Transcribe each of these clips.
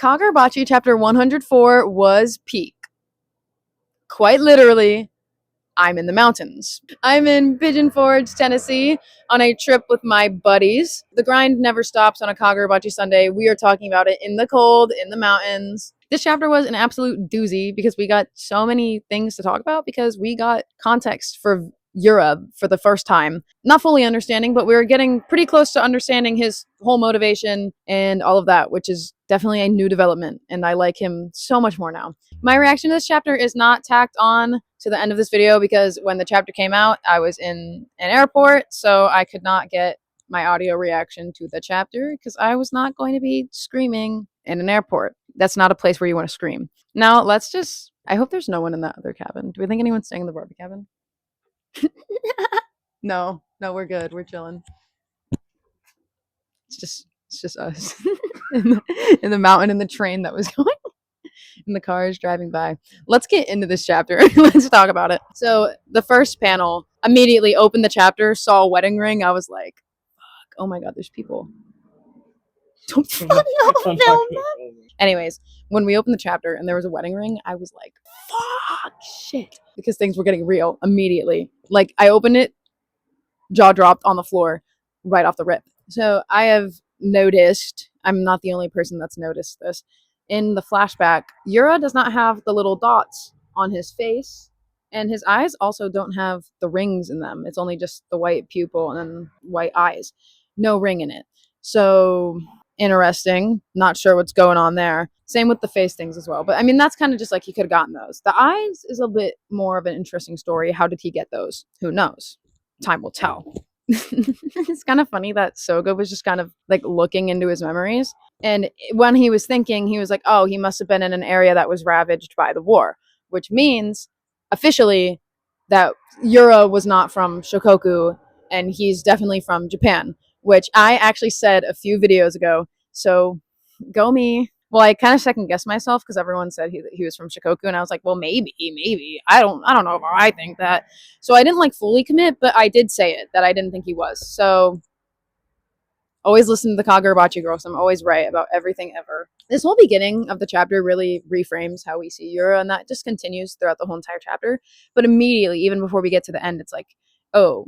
Kagurabachi Chapter 104 was peak. Quite literally, I'm in the mountains. I'm in Pigeon Forge, Tennessee, on a trip with my buddies. The grind never stops on a Kagurabachi Sunday. We are talking about it in the cold, in the mountains. This chapter was an absolute doozy because we got so many things to talk about because we got context for Yura for the first time. Not fully understanding, but we were getting pretty close to understanding his whole motivation and all of that, which is definitely a new development, and I like him so much more now. My reaction to this chapter is not tacked on to the end of this video because when the chapter came out, I was in an airport, so I could not get my audio reaction to the chapter because I was not going to be screaming in an airport. That's not a place where you want to scream. Now, I hope there's no one in that other cabin. Do we think anyone's staying in the Barbie cabin? No, we're good. We're chilling. It's just us in the mountain in the train that was going and the cars driving by. Let's get into this chapter. Let's talk about it. So the first panel, immediately opened the chapter, saw a wedding ring. I was like, fuck, oh my god, there's people. Don't film that. Anyways, when we opened the chapter and there was a wedding ring, I was like, fuck, shit. Because things were getting real immediately. Like, I opened it, jaw dropped on the floor right off the rip. So I have noticed, I'm not the only person that's noticed this, in the flashback, Yura does not have the little dots on his face, and his eyes also don't have the rings in them. It's only just the white pupil and then white eyes. No ring in it. So interesting. Not sure what's going on there. Same with the face things as well. But I mean, that's kind of just like he could have gotten those. The eyes is a bit more of an interesting story. How did he get those? Who knows? Time will tell. It's kind of funny that Soga was just kind of like looking into his memories. And when he was thinking, he was like, oh, he must have been in an area that was ravaged by the war, which means officially that Yura was not from Shokoku and he's definitely from Japan, which I actually said a few videos ago. So go me. Well, I kind of second guessed myself because everyone said he was from Shikoku, and I was like, well, maybe. I don't know if I think that. So I didn't like fully commit, but I did say it that I didn't think he was. So always listen to the Kagurabachi girls. I'm always right about everything ever. This whole beginning of the chapter really reframes how we see Yura, and that just continues throughout the whole entire chapter. But immediately, even before we get to the end, it's like, oh,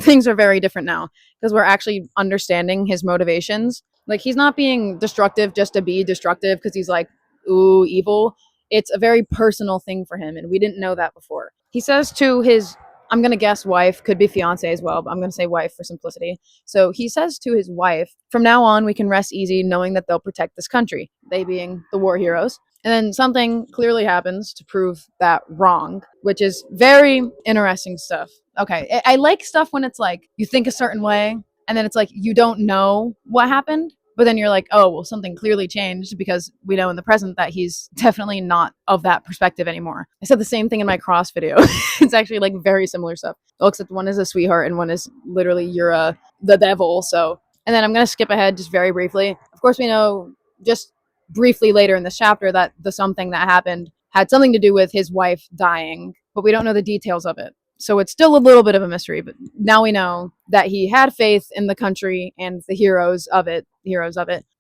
things are very different now because we're actually understanding his motivations. Like, he's not being destructive just to be destructive because he's like, ooh, evil. It's a very personal thing for him, and we didn't know that before. He says to his, I'm going to guess wife, could be fiance as well, but I'm going to say wife for simplicity. So he says to his wife, from now on, we can rest easy knowing that they'll protect this country, they being the war heroes. And then something clearly happens to prove that wrong, which is very interesting stuff. Okay, I like stuff when it's like you think a certain way and then it's like you don't know what happened, but then you're like, oh, well, something clearly changed because we know in the present that he's definitely not of that perspective anymore. I said the same thing in my cross video. It's actually like very similar stuff. Well, except one is a sweetheart and one is literally Yura, the devil. So, and then I'm going to skip ahead just very briefly. Of course, we know just briefly later in this chapter that the something that happened had something to do with his wife dying, but we don't know the details of it. So it's still a little bit of a mystery, but now we know that he had faith in the country and the heroes of it.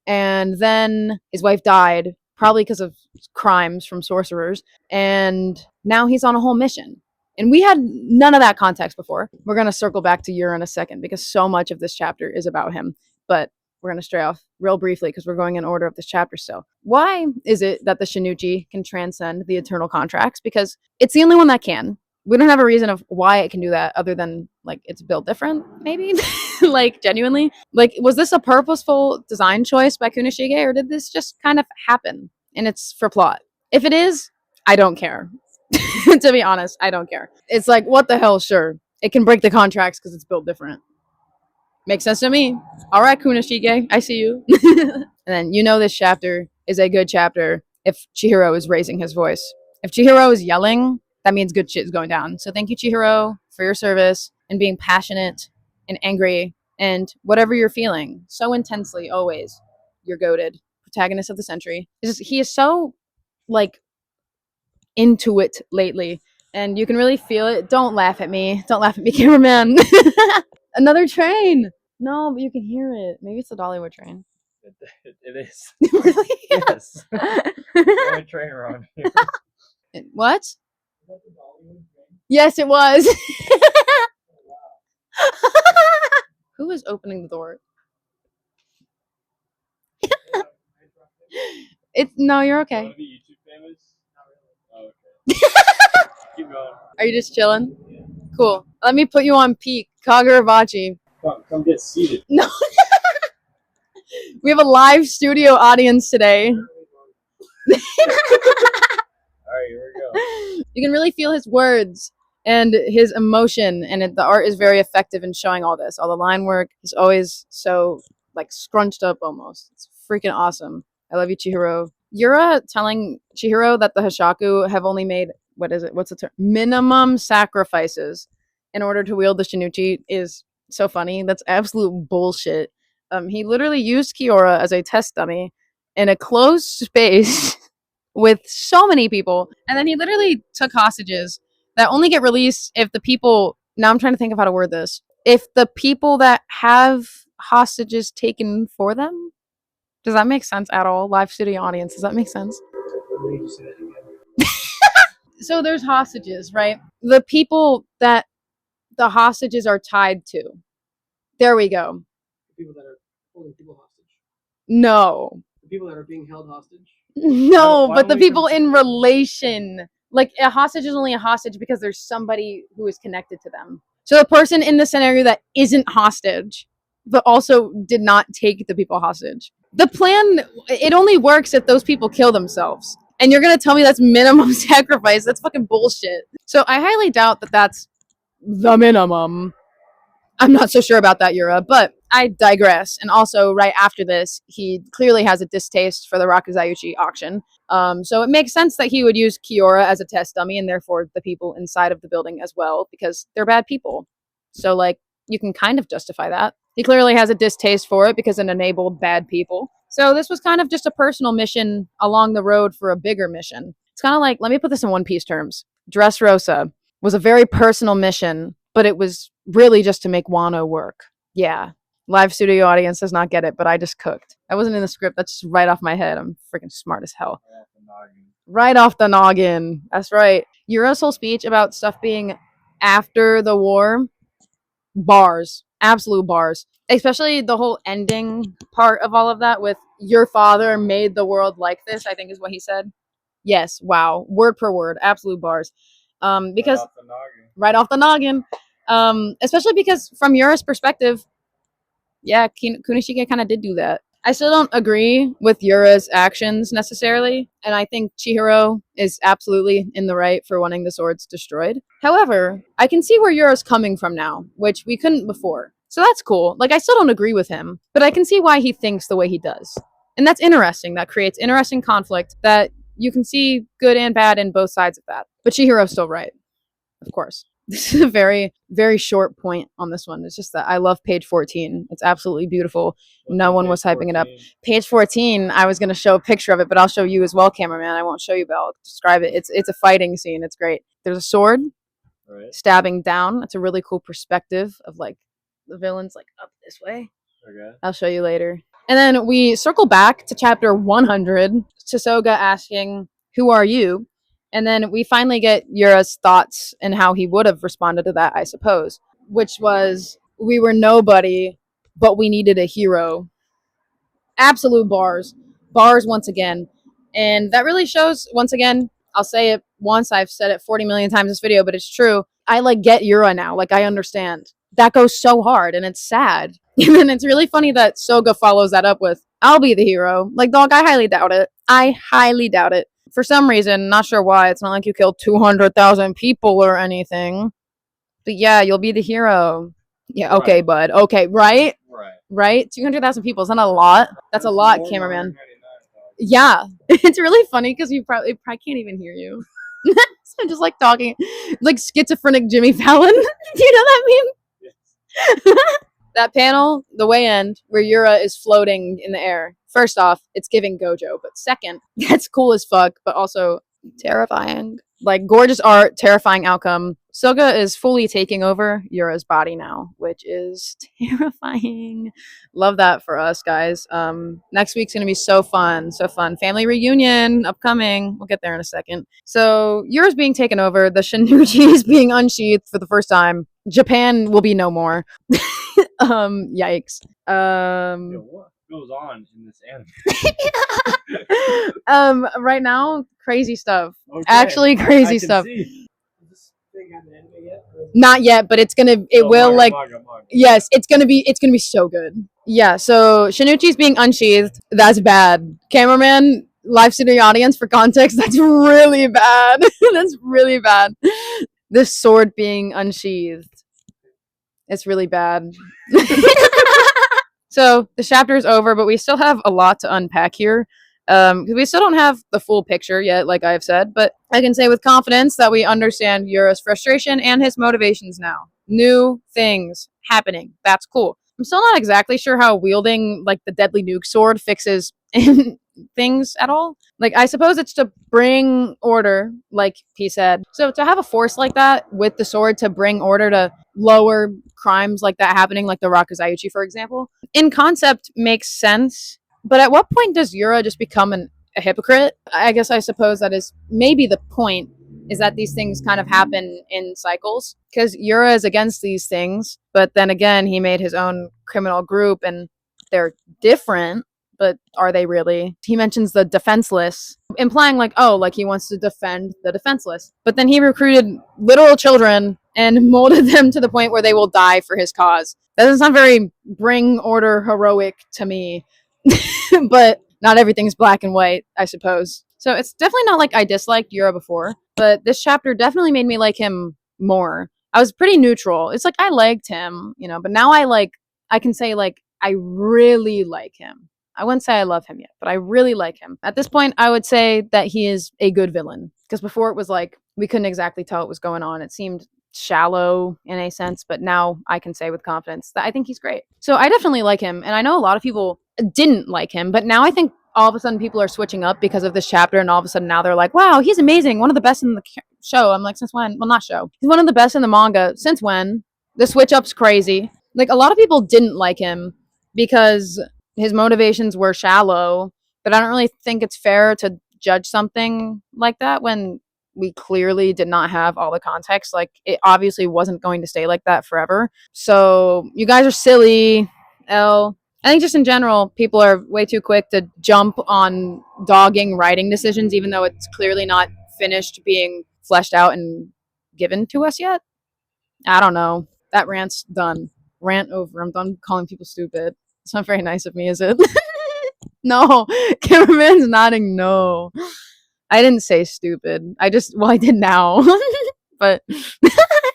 And then his wife died, probably because of crimes from sorcerers. And now he's on a whole mission. And we had none of that context before. We're going to circle back to Yura in a second because so much of this chapter is about him. But we're going to stray off real briefly because we're going in order of this chapter still. Why is it that the Shinichi can transcend the eternal contracts? Because it's the only one that can. We don't have a reason of why it can do that other than like it's built different, maybe. Like, genuinely, like, was this a purposeful design choice by Kunishige, or did this just kind of happen and it's for plot? If it is, I don't care. To be honest, I don't care. It's like, what the hell? Sure, it can break the contracts because it's built different. Makes sense to me. All right, Kunishige, I see you. And then this chapter is a good chapter if Chihiro is raising his voice. If Chihiro is yelling, that means good shit is going down. So thank you, Chihiro, for your service and being passionate and angry and whatever you're feeling so intensely. Always, you're goated. Protagonist of the century. He is so like into it lately, and you can really feel it. Don't laugh at me. Don't laugh at me, cameraman. Another train. No, but you can hear it. Maybe it's the Dollywood train. It is. Really? Yes. The only train around here. What? Yes, it was. Who is opening the door? It's no, you're okay. Want to be YouTube famous? Oh, okay. Keep going. Are you just chilling? Cool. Let me put you on peak. Kagurabachi. Come get seated. No. We have a live studio audience today. All right, here we go. You can really feel his words and his emotion, and the art is very effective in showing all this. All the line work is always so like scrunched up almost. It's freaking awesome. I love you, Chihiro. Yura telling Chihiro that the Hashaku have only made what is it? What's the term? Minimum sacrifices in order to wield the Shinichi is so funny. That's absolute bullshit. He literally used Kiora as a test dummy in a closed space with so many people, and then he literally took hostages that only get released if the people. Now I'm trying to think of how to word this. If the people that have hostages taken for them. Does that make sense at all? Live studio audience, does that make sense? So there's hostages, right? The people that the hostages are tied to. There we go. The people that are holding people hostage. No. The people that are being held hostage. No, Why but the don't we people in relation. Like a hostage is only a hostage because there's somebody who is connected to them. So the person in the scenario that isn't hostage, but also did not take the people hostage. The plan, it only works if those people kill themselves. And you're going to tell me that's minimum sacrifice. That's fucking bullshit. So I highly doubt that that's the minimum. I'm not so sure about that, Yura, but I digress. And also, right after this, he clearly has a distaste for the Rakuzayuchi auction. So it makes sense that he would use Kiora as a test dummy and therefore the people inside of the building as well, because they're bad people. So, like, you can kind of justify that. He clearly has a distaste for it because it enabled bad people. So this was kind of just a personal mission along the road for a bigger mission. It's kind of like, let me put this in One Piece terms. Dressrosa was a very personal mission, but it was really just to make Wano work. Yeah. Live studio audience does not get it, but I just cooked. I wasn't in the script. That's just right off my head. I'm freaking smart as hell. Right off the noggin. That's right. Yura's whole speech about stuff being after the war, bars. Absolute bars. Especially the whole ending part of all of that with your father made the world like this, I think is what he said. Yes, wow. Word per word. Absolute bars. Because right off the noggin. Especially because from Yura's perspective, yeah, Kunishige kind of did do that. I still don't agree with Yura's actions necessarily, and I think Chihiro is absolutely in the right for wanting the swords destroyed. However, I can see where Yura's coming from now, which we couldn't before. So that's cool. Like, I still don't agree with him, but I can see why he thinks the way he does. And that's interesting. That creates interesting conflict that you can see good and bad in both sides of that. But Chihiro's still right, of course. This is a very, very short point on this one. It's just that I love page 14. It's absolutely beautiful. No one was hyping it up. Page 14, I was going to show a picture of it, but I'll show you as well, cameraman. I won't show you, but I'll describe it. It's a fighting scene. It's great. There's a sword stabbing down. It's a really cool perspective of, like, the villain's, like, up this way. Okay. I'll show you later. And then we circle back to chapter 100. Chisoga asking, "Who are you?" And then we finally get Yura's thoughts and how he would have responded to that, I suppose, which was, "We were nobody, but we needed a hero." Absolute bars. Bars once again. And that really shows, once again, I'll say it once, I've said it 40 million times in this video, but it's true. I, like, get Yura now. Like, I understand. That goes so hard, and it's sad. And then it's really funny that Soga follows that up with, "I'll be the hero." Like, dog, I highly doubt it. I highly doubt it. For some reason, not sure why, it's not like you killed 200,000 people or anything. But yeah, you'll be the hero. Yeah, okay, right. Bud. Okay, right? Right? 200,000 people. Is that a lot? That's a lot, cameraman. Yeah. It's really funny because you probably can't even hear you. So I'm just, like, talking like schizophrenic Jimmy Fallon. Do you know that meme? Yes. That panel, the way end, where Yura is floating in the air. First off, it's giving Gojo. But second, that's cool as fuck. But also, Terrifying. Like gorgeous art, terrifying outcome. Soga is fully taking over Yura's body now, which is terrifying. Love that for us, guys. Next week's gonna be so fun, so fun. Family reunion upcoming. We'll get there in a second. So Yura's being taken over. The Shinuchi is being unsheathed for the first time. Japan will be no more. Yikes. What goes on in this anime? Right now, crazy stuff. Okay, Actually, I crazy can stuff. see. Does this thing have an anime yet? Or is it- Not yet, but it Oh, will manga, like, manga. yes, it's gonna be so good. Yeah, so Shinuchi's being unsheathed. That's bad. Cameraman, live studio audience, for context, that's really bad. That's really bad. This sword being unsheathed. It's really bad. So the chapter is over, but we still have a lot to unpack here. Because we still don't have the full picture yet, like I've said, but I can say with confidence that we understand Yura's frustration and his motivations now. New things happening. That's cool. I'm still not exactly sure how wielding like the deadly nuke sword fixes things at all. Like I suppose it's to bring order, like he said. So to have a force like that with the sword to bring order to lower crimes like that happening, like the Rakuzaiuchi, for example, in concept makes sense. But at what point does Yura just become a hypocrite? I guess I suppose that is maybe the point, is that these things kind of happen in cycles. Because Yura is against these things, but then again, he made his own criminal group and they're different, but are they really? He mentions the defenseless, implying like, oh, like he wants to defend the defenseless. But then he recruited literal children and molded them to the point where they will die for his cause. That doesn't sound very bring order heroic to me. But not everything's black and white, I suppose. So it's definitely not like I disliked Yura before, but this chapter definitely made me like him more. I was pretty neutral. It's like I liked him, but now I can say like I really like him. I wouldn't say I love him yet, but I really like him. At this point, I would say that he is a good villain. Because before it was like we couldn't exactly tell what was going on. It seemed shallow in a sense, but now I can say with confidence that I think he's great. So I definitely like him, and I know a lot of people didn't like him, but now I think all of a sudden people are switching up because of this chapter, and all of a sudden now they're like, wow, he's amazing, one of the best in the show. I'm like, since when? Well, not show. He's one of the best in the manga. Since when? The switch up's crazy. Like a lot of people didn't like him because his motivations were shallow, but I don't really think it's fair to judge something like that when we clearly did not have all the context. Like it obviously wasn't going to stay like that forever. So you guys are silly. I think just in general, people are way too quick to jump on dogging writing decisions, even though it's clearly not finished being fleshed out and given to us yet. I don't know. That rant's done. Rant over. I'm done calling people stupid. It's not very nice of me, is it? No. Cameraman's nodding no. I didn't say stupid. I did now. But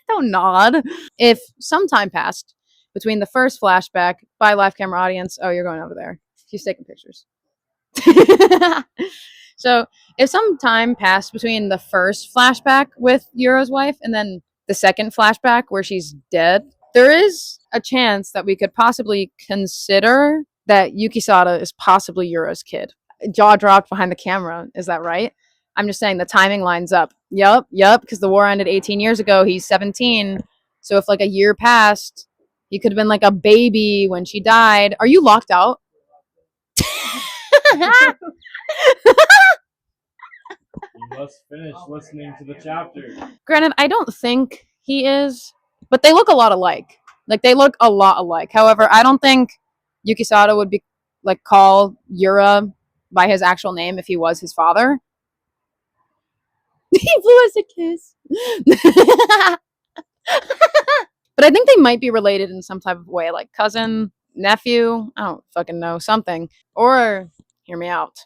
don't nod. If some time passed between the first flashback by live camera audience, oh, you're going over there. She's taking pictures. So if some time passed between the first flashback with Yura's wife and then the second flashback where she's dead, there is a chance that we could possibly consider that Yukisada is possibly Yura's kid. Jaw dropped behind the camera. Is that right? I'm just saying the timing lines up. Yep, because the war ended 18 years ago. He's 17. So if like a year passed, he could have been like a baby when she died. Are you locked out? You must finish listening to the chapter. Granted, I don't think he is, but they look a lot alike. Like they look a lot alike. However, I don't think Yukisada would be like call Yura by his actual name if he was his father. He blew us a kiss. But I think they might be related in some type of way, like cousin, nephew. I don't fucking know, something. Or hear me out.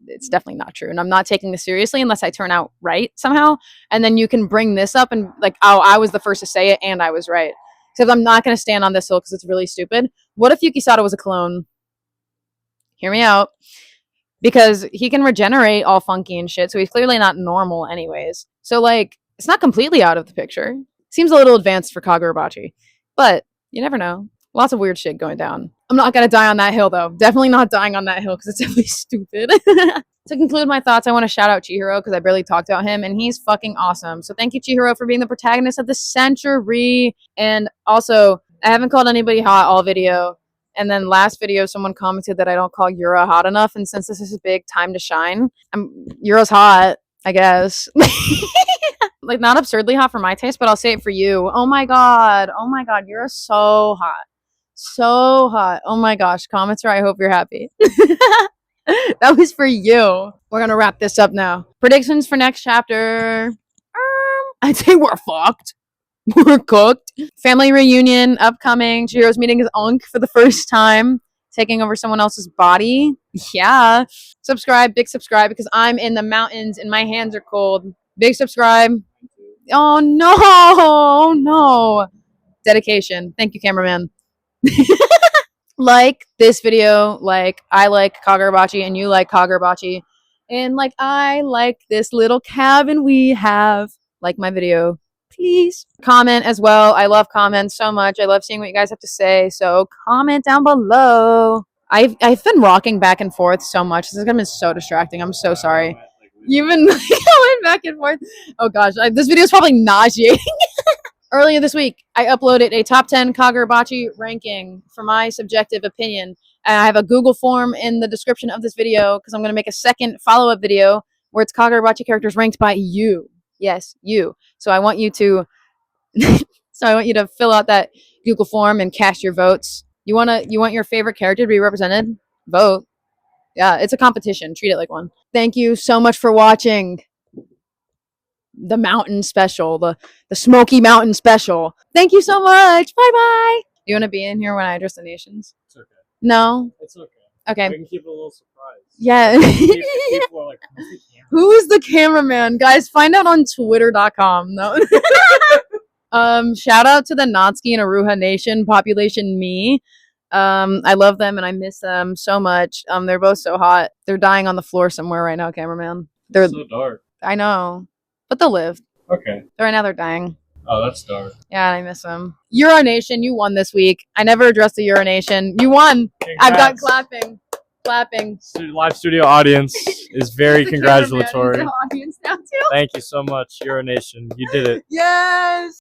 It's definitely not true, and I'm not taking this seriously unless I turn out right somehow. And then you can bring this up and like, oh, I was the first to say it, and I was right. Because I'm not going to stand on this hill because it's really stupid. What if Yukisada was a clone? Hear me out. Because he can regenerate all funky and shit, so he's clearly not normal anyways. So like, it's not completely out of the picture. Seems a little advanced for Kagurabachi, but you never know. Lots of weird shit going down. I'm not gonna die on that hill though. Definitely not dying on that hill because it's definitely stupid. To conclude my thoughts, I want to shout out Chihiro because I barely talked about him, and he's fucking awesome. So thank you, Chihiro, for being the protagonist of the century. And also, I haven't called anybody hot all video. And then last video, someone commented that I don't call Yura hot enough. And since this is a big time to shine, Yura's hot, I guess. Like, not absurdly hot for my taste, but I'll say it for you. Oh my god. Oh my god. Yura's so hot. So hot. Oh my gosh. Commenter, I hope you're happy. That was for you. We're gonna wrap this up now. Predictions for next chapter. I'd say we're fucked. We're cooked. Family reunion upcoming. Chihiro's meeting his unc for the first time, taking over someone else's body. Yeah. Subscribe, big subscribe, because I'm in the mountains and my hands are cold. Big subscribe. Oh no, no. Dedication. Thank you, cameraman. Like this video, like I like Kagurabachi and you like Kagurabachi, and like I like this little cabin we have. Like my video, please. Comment as well. I love comments so much. I love seeing what you guys have to say. So comment down below. I've been rocking back and forth so much. This is gonna be so distracting. I'm so sorry. You've been going back and forth. Oh gosh, this video is probably nauseating. Earlier this week, I uploaded a top 10 Kagurabachi ranking for my subjective opinion. And I have a Google form in the description of this video because I'm going to make a second follow-up video where it's Kagurabachi characters ranked by you. Yes, you. So I want you to fill out that Google form and cast your votes. You want your favorite character to be represented? Vote. Yeah, it's a competition. Treat it like one. Thank you so much for watching the mountain special, the Smoky Mountain special. Thank you so much. Bye bye. You want to be in here when I address the nations? It's okay. No? It's okay. Okay. We can keep it a little surprise. Yeah. People are like, who is the cameraman? Guys, find out on twitter.com. No. Shout out to the Natsuki and Aruha Nation, population me. I love them and I miss them so much. They're both so hot. They're dying on the floor somewhere right now, cameraman. They're so dark. I know. But they'll live. Okay. Right now they're dying. Oh, that's dark. Yeah, I miss them. Urination, you won this week. I never addressed the urination. You won. Congrats. I've got clapping. Clapping. Live studio audience is very The cameraman is congratulatory. the audience now too. Thank you so much, Urination. You did it. Yes.